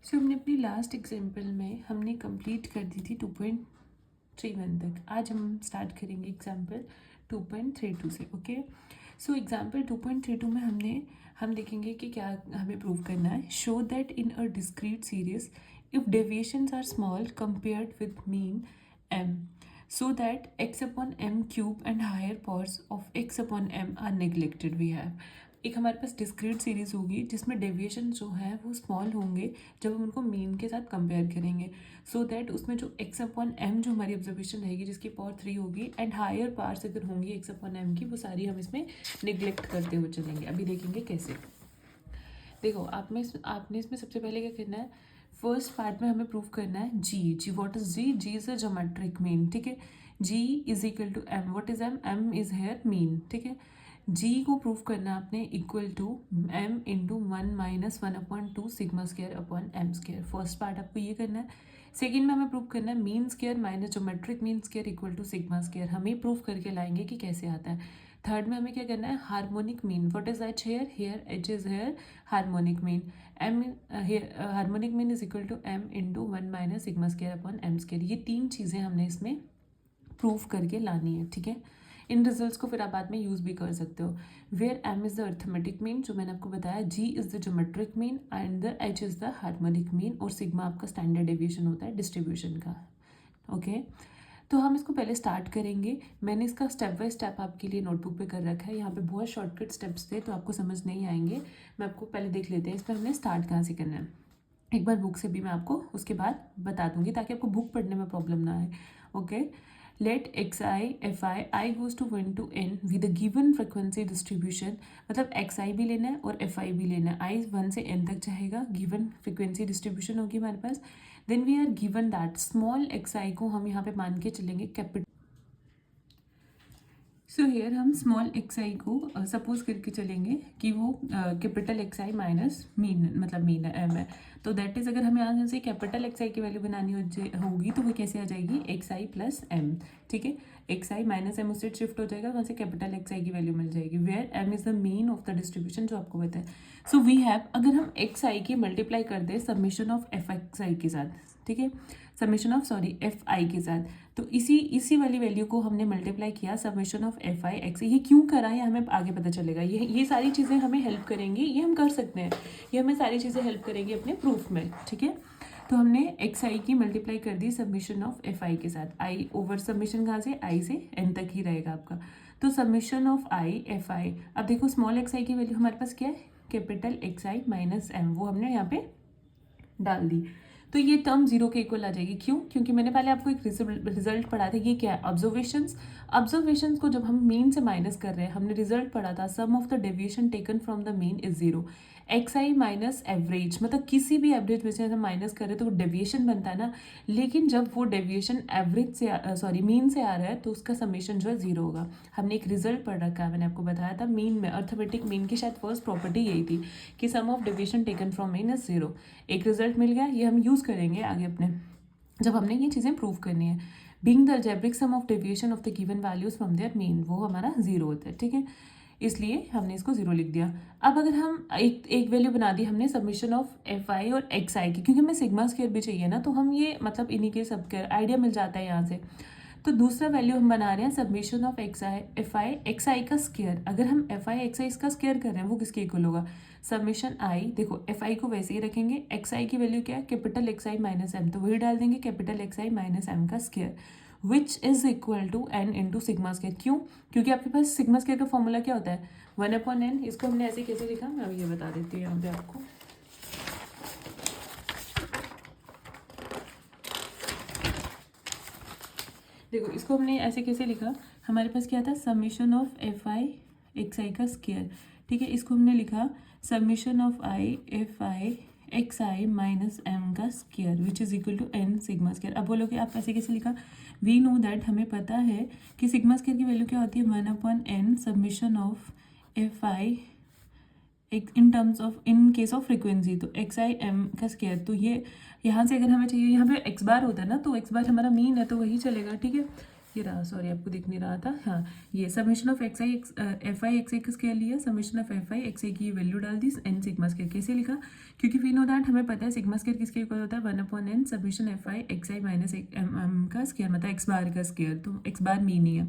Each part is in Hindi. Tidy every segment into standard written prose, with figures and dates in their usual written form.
सो हमने अपनी लास्ट एग्जाम्पल में हमने कंप्लीट कर दी थी 2.31 तक। आज हम स्टार्ट करेंगे एग्जाम्पल 2.32 से। ओके, सो एग्जाम्पल 2.32 में हम देखेंगे कि क्या हमें प्रूव करना है। Show that in a discrete series if deviations are small compared with mean m so that x upon m cube and higher powers of x upon m are neglected। we have एक हमारे पास डिस्क्रीट सीरीज होगी जिसमें डेविएशन जो है वो स्मॉल होंगे जब हम उनको मीन के साथ कंपेयर करेंगे, सो दैट उसमें जो एक्स अपॉन एम जो हमारी ऑब्जर्वेशन रहेगी जिसकी पावर 3 होगी एंड हायर पावर्स अगर होंगी एक्स अपॉन एम की, वो सारी हम इसमें निगलेक्ट करते हुए चलेंगे। अभी देखेंगे कैसे। देखो आपने इसमें सबसे पहले क्या करना है, फर्स्ट पार्ट में हमें प्रूव करना है G what is G is a geometric mean. ठीक है, G is equal to M, what is M is here mean. ठीक है, जी को प्रूव करना है आपने equal to M into 1-1/2 sigma square upon M square. First part आपको ये करना है। सेकेंड में हमें प्रूव करना है mean square minus geometric mean square equal to sigma square. हमें प्रूव करके लाएंगे कि कैसे आता है। थर्ड में हमें क्या करना है, harmonic mean. What is H here, here H is here harmonic mean. M harmonic mean is equal to M into 1 sigma square upon M square. ये तीन चीज़ें हमने इसमें प्रूव करके लानी है। ठीक है, इन रिजल्ट्स को फिर आप बाद में यूज़ भी कर सकते हो। Where M is the arithmetic mean जो मैंने आपको बताया, G is the geometric mean and the H is the harmonic mean, और सिग्मा आपका स्टैंडर्ड डेविएशन होता है डिस्ट्रीब्यूशन का। ओके, तो हम इसको पहले स्टार्ट करेंगे। मैंने इसका स्टेप बाय स्टेप आपके लिए नोटबुक पे कर रखा है। यहाँ पे बहुत शॉर्टकट स्टेप्स थे तो आपको समझ नहीं आएंगे। मैं आपको पहले देख लेते हैं इस पर हमने स्टार्ट कहाँ से करना है। एक बार बुक से भी मैं आपको उसके बाद बता दूंगी ताकि आपको बुक पढ़ने में प्रॉब्लम ना आए। Okay, let X I F I goes to 1 to n with given frequency distribution. मतलब एक्स आई भी लेना है और एफ आई भी लेना है। आई 1 से n तक जाएगा, गिवन फ्रिक्वेंसी डिस्ट्रीब्यूशन होगी हमारे पास। Then we are given that small X I को हम यहाँ पे मान के चलेंगे कैपिटल। सो हेयर हम स्मॉल एक्स आई को सपोज करके चलेंगे कि वो capital X I minus mean, मतलब मीन एम है। तो दैट इज, अगर हमें यहाँ से कैपिटल एक्स आई की वैल्यू बनानी होगी तो वो कैसे आ जाएगी, एक्स आई प्लस एम। ठीक है, एक्स आई माइनस एम उससे शिफ्ट हो जाएगा, वहाँ से कैपिटल एक्स आई की वैल्यू मिल जाएगी। Where M is the mean of the distribution जो आपको पता है। सो वी हैव, अगर हम एक्स आई की मल्टीप्लाई कर दें सबमिशन ऑफ एफ एक्स आई के साथ, ठीक है, समेशन ऑफ एफ आई के साथ, तो इसी वाली वैल्यू को हमने मल्टीप्लाई किया summation of F I x. ये क्यों करा है हमें आगे पता चलेगा। ये सारी चीज़ें हमें हेल्प करेंगी, ये हम कर सकते हैं, ये हमें सारी चीज़ें हेल्प करेंगी अपने प्रूफ में। ठीक है, तो हमने एक्स आई की मल्टीप्लाई कर दी समेशन ऑफ एफ आई के साथ। आई ओवर समेशन कहाँ से, आई से एन तक ही रहेगा आपका। तो समेशन ऑफ आई एफ आई, अब देखो स्मॉल एक्स आई की वैल्यू हमारे पास क्या है, capital X I minus M, वो हमने यहाँ पे डाल दी। तो ये टर्म जीरो के इक्वल आ जाएगी। क्यों, क्योंकि मैंने पहले आपको एक रिजल्ट पढ़ा था, ये क्या है, ऑब्जर्वेशंस को जब हम मीन से माइनस कर रहे हैं, हमने रिजल्ट पढ़ा था sum of the deviation taken from the mean is zero. X I minus average, मतलब किसी भी एवरेज में से हम माइनस कर रहे हैं तो वो डेविएशन बनता है ना। लेकिन जब वो डेविएशन एवरेज से मीन से आ रहा है तो उसका समेशन जो है जीरो होगा। हमने एक रिजल्ट पढ़ रखा है, मैंने आपको बताया था मीन में, अर्थमेटिक मीन की शायद फर्स्ट प्रॉपर्टी यही थी कि sum of deviation taken from mean is zero. एक रिजल्ट मिल गया, ये हम यूज़ करेंगे आगे अपने जब हमने ये चीज़ें प्रूव करनी है। Being the algebraic sum of deviation of the given values from their mean, वो हमारा जीरो होता है। ठीक है, इसलिए हमने इसको जीरो लिख दिया। अब अगर हम एक वैल्यू बना दी हमने सबमिशन ऑफ एफ आई और एक्स आई की, क्योंकि हमें सिग्मा स्क्वायर भी चाहिए ना, तो हम ये मतलब इन्हीं के सब के आइडिया मिल जाता है यहाँ से। तो दूसरा वैल्यू हम बना रहे हैं summation of X I F I X I का स्क्वायर। अगर हम एफ आई एक्स आई इसका स्क्वायर कर रहे हैं वो किसके इक्वल होगा, सबमिशन आई। देखो एफ आई को वैसे ही रखेंगे, एक्स आई की वैल्यू क्या है, capital X I minus M, तो वही डाल देंगे capital X I minus M का square, which is equal to N into sigma square. क्यों, क्योंकि आपके पास सिग्मा स्क्वायर का फॉर्मूला क्या होता है, 1/n। इसको हमने ऐसे कैसे लिखा, मैं अभी ये बता देती हूँ यहाँ पे आपको। देखो इसको हमने ऐसे कैसे लिखा, हमारे पास क्या था, summation of F I X I का स्क्वायर। ठीक है, इसको हमने लिखा summation of I F I X I minus M का square which is equal to N sigma square. अब बोलोगे आप ऐसे कैसे लिखा, वी नो दैट, हमें पता है कि सिग्मा स्क्वायर की वैल्यू क्या होती है, 1/n summation of F I in terms of, in case of frequency, तो एक्स आई एम का स्क्वायर। तो ये यहाँ से अगर हमें चाहिए, यहाँ पे एक्स बार होता है ना, तो एक्स बार हमारा मीन है तो वही चलेगा। ठीक है, ये रहा, सॉरी आपको दिख नहीं रहा था, हाँ ये summation of X I F I X I का स्केयर लिया, summation of F I X I की वैल्यू डाल दी, एन सिग्मा स्केयर कैसे लिखा, क्योंकि वी नो दैट हमें पता है सिग्मा स्केयर किसके इक्वल होता है 1/n summation F I X I minus M का स्केयर, मतलब एक्स बार का स्केयर, तो एक्स बार मीन ही है।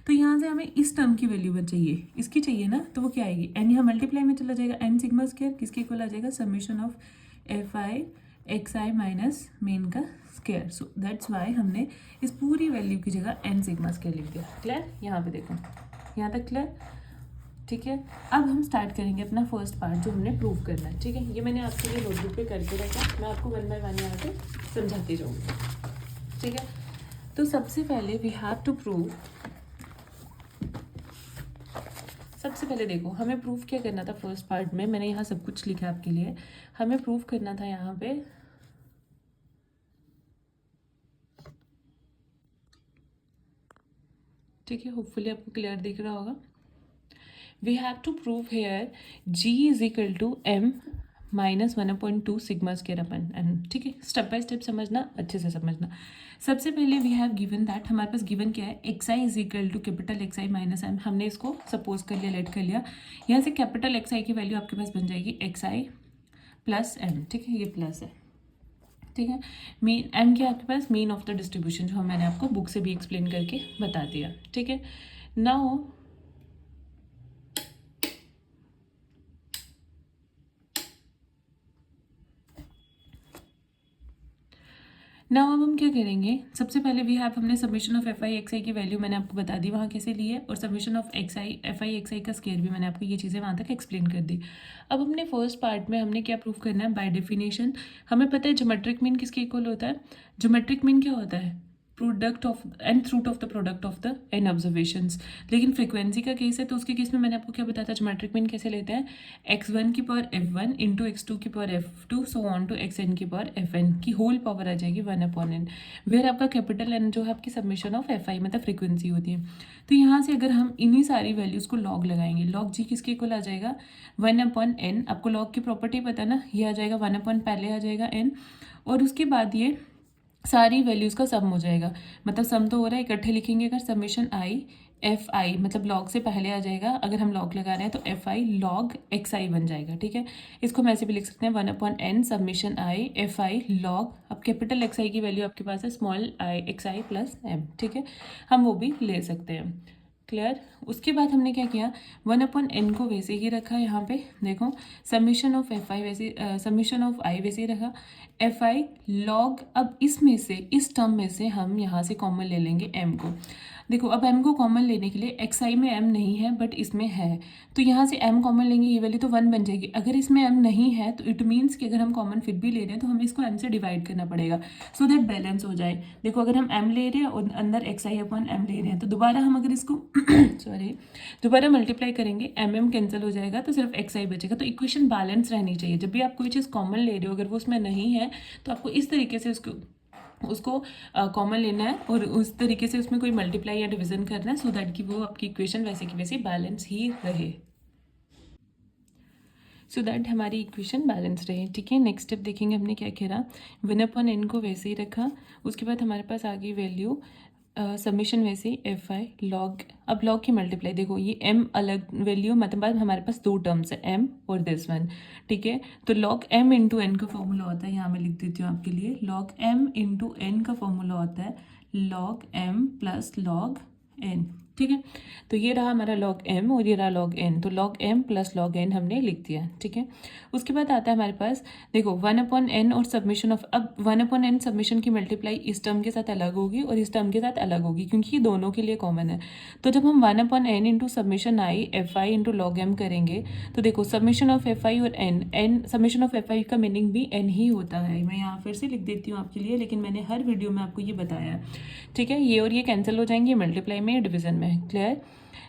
तो यहाँ से हमें इस टर्म की वैल्यू चाहिए, इसकी चाहिए ना, तो वो क्या आएगी, एन यहाँ मल्टीप्लाई में चला जाएगा, एन सिग्मा स्केयर किसके इक्वल आ जाएगा summation of F I X I minus main का स्केयर। सो दैट्स वाई हमने इस पूरी वैल्यू की जगह एन सिग्मा स्केयर लिख दिया। क्लियर, यहाँ पे देखो, यहाँ तक क्लियर, ठीक है। अब हम स्टार्ट करेंगे अपना फर्स्ट पार्ट जो हमने प्रूव करना है, ठीक है। ये मैंने आपके लिए नोटबुक पे करके रखा, मैं आपको 1 बाय 1 यहाँ पे समझाती जाऊँगी, ठीक है। तो सबसे पहले वी हैव टू प्रूव, सबसे पहले देखो हमें प्रूफ क्या करना था फर्स्ट पार्ट में, मैंने यहाँ सब कुछ लिखा आपके लिए, हमें प्रूफ करना था यहाँ पे ठीक है, होपफुली आपको क्लियर दिख रहा होगा। We have to prove here G is equal to M minus 1/2 sigma square upon N, ठीक है। स्टेप बाय स्टेप समझना, अच्छे से समझना। सबसे पहले वी हैव गिवन दैट, हमारे पास गिवन क्या है, X I is equal to capital X I minus M, हमने इसको सपोज कर लिया, लेट कर लिया। यहाँ से कैपिटल एक्स आई की वैल्यू आपके पास बन जाएगी एक्स आई प्लस एम, ठीक है, ये प्लस है, ठीक है। मेन एम क्या है आपके पास, मीन ऑफ द डिस्ट्रीब्यूशन, जो मैंने आपको बुक से भी एक्सप्लेन करके बता दिया, ठीक है। नाउ अब हम क्या करेंगे, सबसे पहले वी हैव, हमने summation of F I X I की वैल्यू मैंने आपको बता दी वहाँ कैसे ली है, और summation of X I F I X I का स्केयर भी मैंने आपको ये चीज़ें वहाँ तक एक्सप्लेन कर दी। अब हमने फर्स्ट पार्ट में हमने क्या प्रूफ करना है, बाय डेफिनेशन हमें पता है ज्योमेट्रिक मीन किसके इक्वल होता है, ज्योमेट्रिक मीन क्या होता है, product of nth root of the product of the n observations. लेकिन फ्रीक्वेंसी का केस है, तो उसके केस में मैंने आपको क्या बताया था, ज्योमेट्रिक मीन कैसे लेते हैं, x1 की पावर f1 इंटू x2 की power f2 so on to xn की पावर fn की होल पावर आ जाएगी 1/n, वेयर आपका कैपिटल N जो है आपकी सबमिशन ऑफ fi मतलब फ्रीक्वेंसी होती है। तो यहाँ से अगर हम इन्हीं सारी वैल्यूज़ को लॉग लगाएंगे, लॉग जी किसके इक्वल आ जाएगा 1/n, आपको लॉग की प्रॉपर्टी पता ना, ये आ जाएगा 1/, पहले आ जाएगा n, और उसके बाद ये सारी वैल्यूज़ का सम हो जाएगा, मतलब सम तो हो रहा है, इकट्ठे लिखेंगे अगर समेशन आई एफ आई, मतलब लॉग से पहले आ जाएगा, अगर हम लॉग लगा रहे हैं तो एफ आई लॉग एक्स आई बन जाएगा, ठीक है। इसको हम ऐसे भी लिख सकते हैं 1/n summation I F I log, अब कैपिटल एक्स आई की वैल्यू आपके पास है small I X I plus M, ठीक है, हम वो भी ले सकते हैं। क्लियर। उसके बाद हमने क्या किया, 1/n को वैसे ही रखा, यहाँ पे देखो समेशन ऑफ एफ आई वैसे, समेशन ऑफ आई वैसे ही रखा, एफ आई लॉग, अब इसमें से इस टर्म में से हम यहाँ से कॉमन ले लेंगे m को। देखो अब m को कॉमन लेने के लिए एक्स आई में m नहीं है बट इसमें है, तो यहाँ से m कॉमन लेंगे, ये वैल्यू तो 1 बन जाएगी। अगर इसमें m नहीं है तो इट मीन्स कि अगर हम कॉमन फिर भी ले रहे हैं तो हमें इसको m से डिवाइड करना पड़ेगा, सो दैट बैलेंस हो जाए। देखो अगर हम m ले रहे हैं और अंदर एक्स आई अपॉन m ले रहे हैं, तो दोबारा हम अगर इसको सॉरी दोबारा मल्टीप्लाई करेंगे, m कैंसिल हो जाएगा, तो सिर्फ एक्स आई बचेगा। तो इक्वेशन बैलेंस रहनी चाहिए, जब भी आप कोई चीज़ कॉमन ले रहे हो अगर वो उसमें नहीं है तो आपको इस तरीके से उसको कॉमन लेना है और उस तरीके से उसमें कोई मल्टीप्लाई या डिवीजन करना है, सो दैट कि वो आपकी इक्वेशन वैसे की वैसे बैलेंस ही रहे, सो दैट हमारी इक्वेशन बैलेंस रहे, ठीक है। नेक्स्ट स्टेप देखेंगे हमने क्या करा, 1/n को वैसे ही रखा, उसके बाद हमारे पास आ गई वैल्यू समेशन वैसे ही एफ आई लॉग, अब लॉग की मल्टीप्लाई, देखो ये m अलग वैल्यू, मतलब हमारे पास दो टर्म्स है m और दिस वन, ठीक है। तो लॉग m इंटू n का फॉर्मूला होता है, यहाँ मैं लिख देती हूँ आपके लिए, लॉग m इंटू n का फॉर्मूला होता है log m plus log n, ठीक है। तो ये रहा हमारा लॉग m और ये रहा लॉग n, तो log m plus log n हमने लिख दिया, ठीक है। उसके बाद आता है हमारे पास, देखो 1/n और सबमिशन ऑफ, अब 1/n सबमिशन की मल्टीप्लाई इस टर्म के साथ अलग होगी और इस टर्म के साथ अलग होगी, क्योंकि ये दोनों के लिए कॉमन है। तो जब हम 1/n into submission I F I into log m करेंगे, तो देखो सबमिशन ऑफ एफ आई और n सबमिशन ऑफ एफ आई का मीनिंग भी n ही होता है, मैं यहाँ फिर से लिख देती हूँ आपके लिए, लेकिन मैंने हर वीडियो में आपको ये बताया है, ठीक है। ये और ये कैंसिल हो जाएंगे मल्टीप्लाई में या डिवीजन में, क्लियर।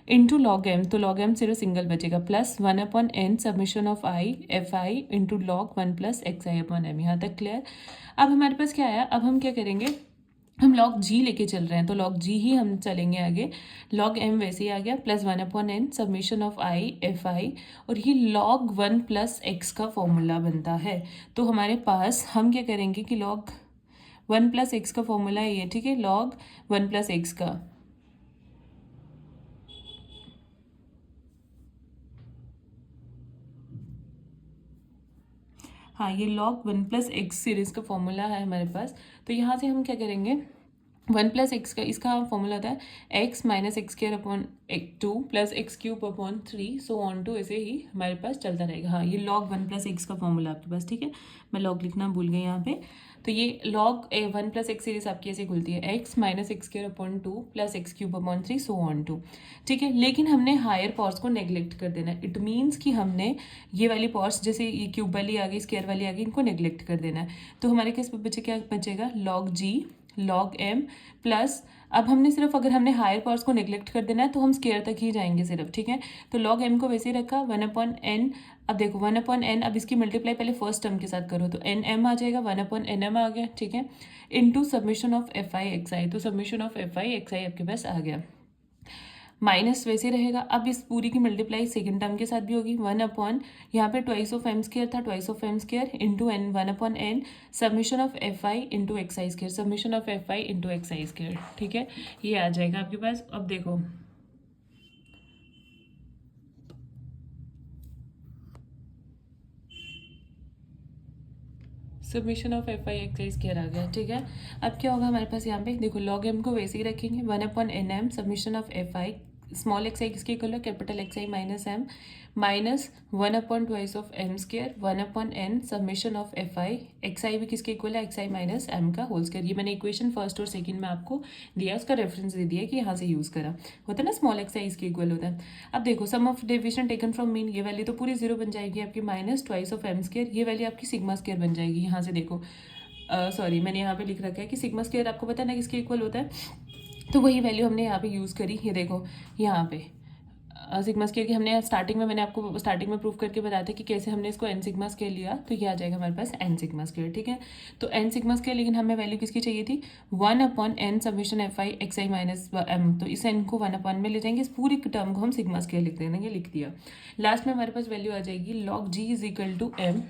इंटू लॉग m, तो लॉग m सिर्फ सिंगल बचेगा, plus 1/n summation of I F I into log 1 plus X I upon M, यहाँ तक क्लियर। अब हमारे पास क्या आया, अब हम क्या करेंगे, हम लॉग g लेके चल रहे हैं, तो लॉग g ही हम चलेंगे आगे, लॉग m वैसे ही आ गया, plus 1/n summation of I F आई, और ये लॉग 1 प्लस एक्स का फॉर्मूला बनता है। तो हमारे पास हम क्या करेंगे कि लॉग 1 प्लस एक्स का फॉर्मूला है ये, ठीक है, लॉग 1 प्लस एक्स का, हाँ, ये log 1+x सीरीज़ का फॉर्मूला है हमारे पास। तो यहाँ से हम क्या करेंगे, 1+x का इसका फॉर्मूला होता है x minus X square upon 2 plus X cube upon 3 so on to, ऐसे ही हमारे पास चलता रहेगा। हाँ, ये log 1+x का फॉर्मूला आपके पास, ठीक है। मैं log लिखना भूल गई यहाँ पे। तो ये log 1+x सीरीज आपकी ऐसे खुलती है, x minus X square upon 2 plus X cube upon 3 so on to, ठीक है। लेकिन हमने हायर पावर्स को नेग्लेक्ट कर देना है। इट मीन्स कि हमने ये वाली पावर्स, जैसे ये क्यूब वाली आ गई, स्क्वायर वाली आ गई, इनको नेग्लेक्ट कर देना है। तो हमारे केस में बचे, क्या बचेगा, log g log m plus, अब हमने सिर्फ, अगर हमने हायर पावर्स को नेग्लेक्ट कर देना है तो हम स्क्वायर तक ही जाएंगे सिर्फ, ठीक है। तो log m को वैसे ही रखा 1/n। अब देखो 1/n, अब इसकी मल्टीप्लाई पहले फर्स्ट टर्म के साथ करो तो nm आ जाएगा, 1/nm आ गया, ठीक है, into submission of fi xi। तो सब्मिशन ऑफ fi xi आपके पास आ गया। माइनस वैसे रहेगा। अब इस पूरी की मल्टीप्लाई सेकंड टर्म के साथ भी होगी, 1/, यहाँ पे ट्वाइस ऑफ एम स्क्वायर था, twice of M square into n, 1/n summation of fi into X I square, summation of fi into X I square, ठीक है। ये आ जाएगा आपके पास। अब देखो summation of fi X I square आ गया, ठीक है। अब क्या होगा हमारे पास, यहाँ पे देखो log m को वैसे ही रखेंगे, 1/nm summation of fi small X I किसके इक्वल है, capital X I minus M, minus 1/2 of M square, 1/n summation of fi X I भी किसके इक्वल है, एक्स आई माइनस एम का होल स्क्वायर। ये मैंने इक्वेशन फर्स्ट और सेकंड में आपको दिया, उसका रेफरेंस दे दिया कि यहाँ से यूज़ करा, होता है ना, स्मॉल एक्स आई इसके इक्वल होता है। अब देखो sum of deviation taken from mean, ये वैल्यू तो पूरी जीरो बन जाएगी आपकी, minus twice of M square, ये वैल्यू आपकी सिग्मा स्क्वायर बन जाएगी। यहाँ से देखो सॉरी मैंने यहाँ पे लिख रखा है कि सिग्मा स्क्वायर आपको पता है ना किसके इक्वल होता है, तो वही वैल्यू हमने यहाँ पे यूज़ करी। ये देखो यहाँ पे सिग्मा स्क्वायर की हमने स्टार्टिंग में, मैंने आपको स्टार्टिंग में प्रूफ करके बताया था कि कैसे हमने इसको एन सिग्मा स्क्वायर लिया, तो ये आ जाएगा हमारे पास एन सिग्मा स्क्वायर, ठीक है। तो एन सिग्मा स्क्वायर, लेकिन हमें वैल्यू किसकी चाहिए थी, 1/n submission fi X I minus M, तो इस एन को 1/, में ले जाएंगे, इस पूरी टर्म को हम सिग्मा स्क्वायर लिख देंगे, लिख दिया। लास्ट में हमारे पास वैल्यू आ जाएगी log g is equal to m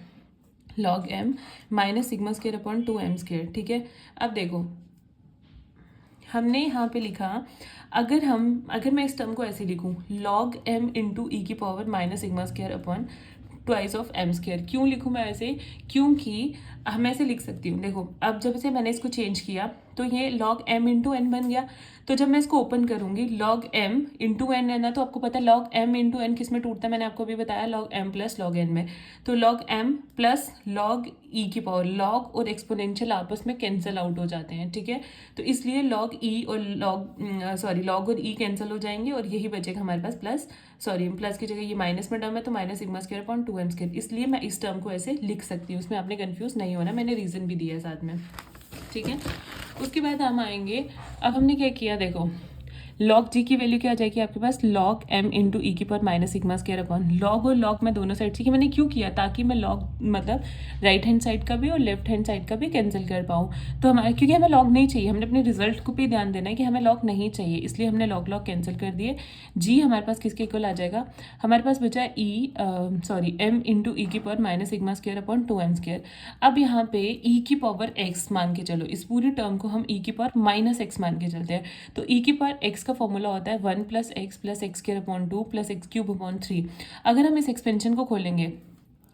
log m minus sigma square upon 2m square, ठीक है। अब देखो हमने यहाँ पे लिखा, अगर मैं इस टर्म को ऐसे लिखूँ, log m इंटू ई की power minus sigma square upon twice of M square, क्यों लिखूँ मैं ऐसे, क्योंकि हम ऐसे लिख सकती हूँ। देखो अब जब से मैंने इसको चेंज किया तो ये log m इंटू एन बन गया, तो जब मैं इसको ओपन करूँगी log m इंटू एन है ना, तो आपको पता है log m इंटू एन किस में टूटता है, मैंने आपको भी बताया log m plus log n में। तो log m plus log e की पावर, log और एक्सपोनेंशियल आपस में कैंसिल आउट हो जाते हैं, ठीक है। तो इसलिए log e और log और e कैंसिल हो जाएंगे और यही बचेगा हमारे पास प्लस, प्लस की जगह ये माइनस में टर्म है तो minus sigma square upon 2m square, इसलिए मैं इस टर्म को ऐसे लिख सकती हूँ। उसमें आपने कंफ्यूज नहीं होना, मैंने रीज़न भी दिया है साथ में, ठीक है। उसके बाद हम आएंगे, अब हमने क्या किया, देखो log g की वैल्यू क्या आ जाएगी आपके पास, log m इंटू ई की power minus sigma square upon, log और log मैं दोनों साइड से, मैंने क्यों किया, ताकि मैं log मतलब राइट हैंड साइड का भी और लेफ्ट हैंड साइड का भी कैंसिल कर पाऊँ। तो हमारे, क्योंकि हमें log नहीं चाहिए, हमने अपने रिजल्ट को भी ध्यान देना है कि हमें log नहीं चाहिए, इसलिए हमने log कैंसिल कर दिए। g हमारे पास किसके इक्वल आ जाएगा, हमारे पास बचा m इंटू ई की power minus sigma square upon 2m square. अब यहाँ पे e की पावर x मान के चलो, इस पूरी टर्म को हम e की पावर माइनस x मान के चलते हैं। तो e की पावर x का फॉर्मूला होता है 1 + x square upon 2 + x cube upon 3। अगर हम इस एक्सपेंशन को खोलेंगे,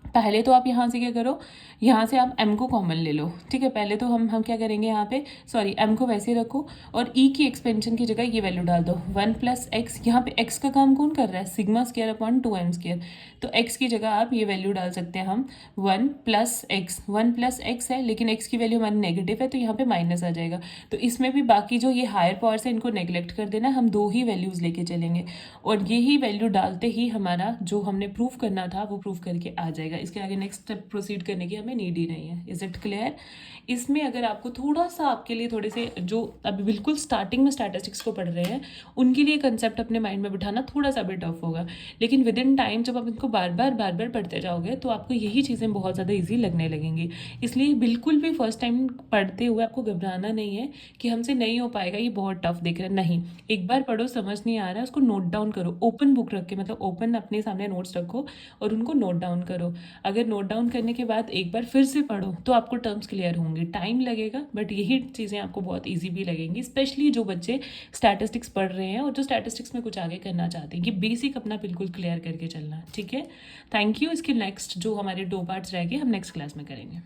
पहले तो आप यहाँ से क्या करो, यहाँ से आप m को कॉमन ले लो, ठीक है। पहले तो हम क्या करेंगे, यहाँ पे m को वैसे रखो और e की एक्सपेंशन की जगह ये वैल्यू डाल दो, 1 + x, यहाँ पे x का काम कौन कर रहा है, sigma square upon 2m square, तो x की जगह आप ये वैल्यू डाल सकते हैं हम 1 + x है, लेकिन x की वैल्यू हमारी नेगेटिव है तो यहाँ पे माइनस आ जाएगा। तो इसमें भी बाकी जो ये हायर पावर्स है इनको नेग्लेक्ट कर देना, हम दो ही वैल्यूज़ लेके चलेंगे और यही वैल्यू डालते ही हमारा जो हमने प्रूफ करना था वो प्रूफ करके आ जाएगा। इसके आगे नेक्स्ट स्टेप प्रोसीड करने की हमें नीड ही नहीं है। Is it clear? इसमें अगर आपको थोड़ा सा, आपके लिए थोड़े से जो अभी बिल्कुल स्टार्टिंग में स्टैटिस्टिक्स को पढ़ रहे हैं उनके लिए कंसेप्ट अपने माइंड में बिठाना थोड़ा सा भी टफ होगा, लेकिन विद इन टाइम जब आप इनको बार बार पढ़ते जाओगे तो आपको यही चीज़ें बहुत ज़्यादा ईजी लगने लगेंगी। इसलिए बिल्कुल भी फर्स्ट टाइम पढ़ते हुए आपको घबराना नहीं है कि हमसे नहीं हो पाएगा, ये बहुत टफ दिख रहा है, नहीं। एक बार पढ़ो, समझ नहीं आ रहा है उसको नोट डाउन करो, ओपन बुक रख के, मतलब ओपन अपने सामने नोट्स रखो और उनको नोट डाउन करो। अगर नोट डाउन करने के बाद एक बार फिर से पढ़ो तो आपको टर्म्स क्लियर होंगे, टाइम लगेगा बट यही चीज़ें आपको बहुत ईजी भी लगेंगी, स्पेशली जो बच्चे स्टैटिस्टिक्स पढ़ रहे हैं और जो स्टैटिस्टिक्स में कुछ आगे करना चाहते हैं कि बेसिक अपना बिल्कुल क्लियर करके चलना। ठीक है, थैंक यू। इसके नेक्स्ट जो हमारे 2 पार्ट्स रह गए हम नेक्स्ट क्लास में करेंगे।